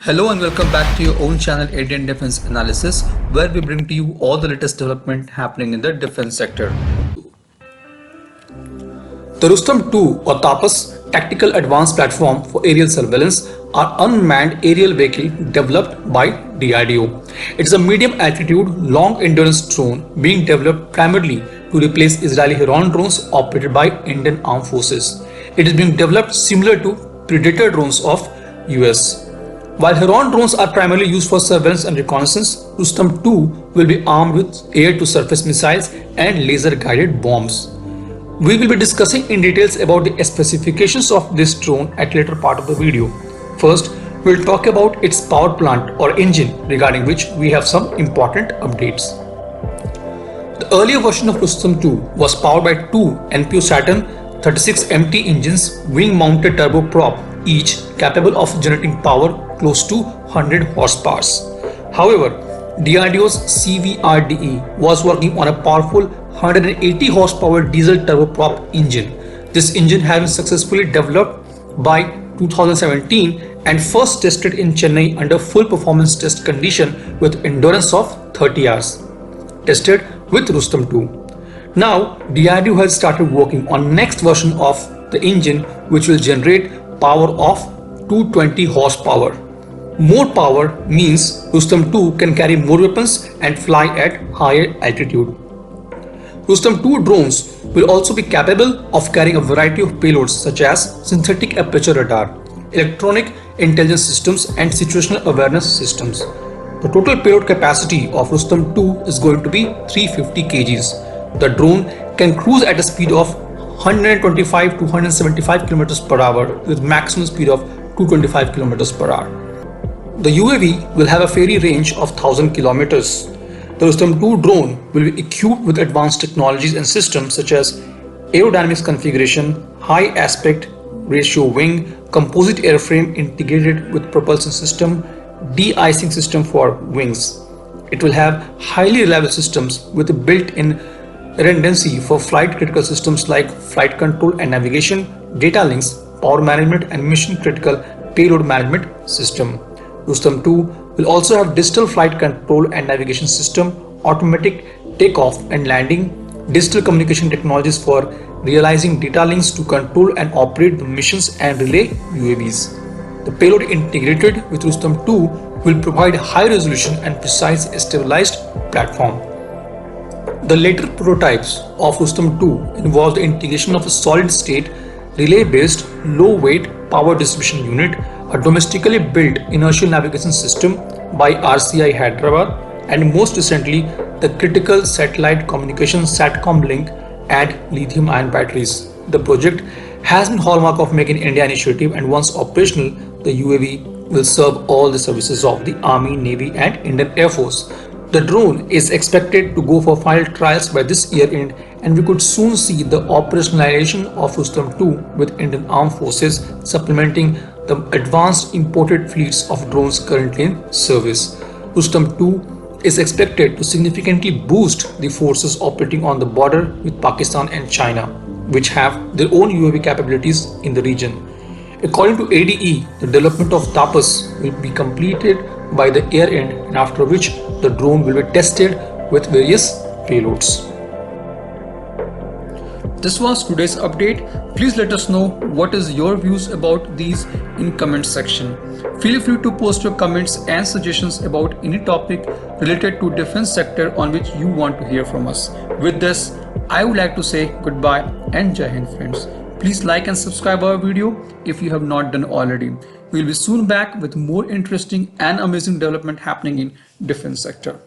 Hello and welcome back to your own channel Indian Defense Analysis, where we bring to you all the latest development happening in the defense sector. The Rustom-II or TAPAS Tactical Advanced Platform for Aerial Surveillance are unmanned aerial vehicle developed by DRDO. It is a medium altitude, long endurance drone being developed primarily to replace Israeli Heron Drones operated by Indian Armed Forces. It is being developed similar to Predator drones of US. While Heron drones are primarily used for surveillance and reconnaissance, Rustom-II will be armed with air-to-surface missiles and laser-guided bombs. We will be discussing in details about the specifications of this drone at later part of the video. First, we'll talk about its power plant or engine, regarding which we have some important updates. The earlier version of Rustom-II was powered by two NPO-Saturn 36MT engines, wing-mounted turboprop, each capable of generating power close to 100 horsepower. However, DRDO's CVRDE was working on a powerful 180 horsepower diesel turboprop engine. This engine has been successfully developed by 2017 and first tested in Chennai under full performance test condition with endurance of 30 hours. Tested with Rustom-II. Now, DRDO has started working on next version of the engine, which will generate power of 220 horsepower. More power means Rustom-II can carry more weapons and fly at higher altitude. Rustom-II drones will also be capable of carrying a variety of payloads such as synthetic aperture radar, electronic intelligence systems and situational awareness systems. The total payload capacity of Rustom-II is going to be 350 kgs. The drone can cruise at a speed of 125 to 175 km per hour with maximum speed of 225 km per hour. The UAV will have a ferry range of 1000 kilometers. The Rustom-II drone will be equipped with advanced technologies and systems such as aerodynamics configuration, high aspect ratio wing, composite airframe integrated with propulsion system, de-icing system for wings. It will have highly reliable systems with built-in redundancy for flight critical systems like flight control and navigation, data links, power management and mission critical payload management system. Rustom-II will also have digital flight control and navigation system, automatic takeoff and landing, digital communication technologies for realizing data links to control and operate the missions and relay UAVs. The payload integrated with Rustom-II will provide high resolution and precise stabilized platform. The later prototypes of Rustom-II involve the integration of a solid-state, relay-based, low-weight power distribution unit, a domestically built inertial navigation system by RCI Hyderabad, and most recently, the critical satellite communication SATCOM link and lithium-ion batteries. The project has been hallmark of Make in India initiative, and once operational, the UAV will serve all the services of the Army, Navy, and Indian Air Force. The drone is expected to go for final trials by this year end, and we could soon see the operationalization of Rustom-II with Indian Armed Forces supplementing the advanced imported fleets of drones currently in service. Rustom-II is expected to significantly boost the forces operating on the border with Pakistan and China, which have their own UAV capabilities in the region. According to ADE, the development of TAPAS will be completed by the year end, and after which the drone will be tested with various payloads. This was today's update. Please let us know what is your views about these in comment section. Feel free to post your comments and suggestions about any topic related to defense sector on which you want to hear from us. With this, I would like to say goodbye and Jai Hind, friends. Please like and subscribe our video if you have not done already. We will be soon back with more interesting and amazing development happening in defense sector.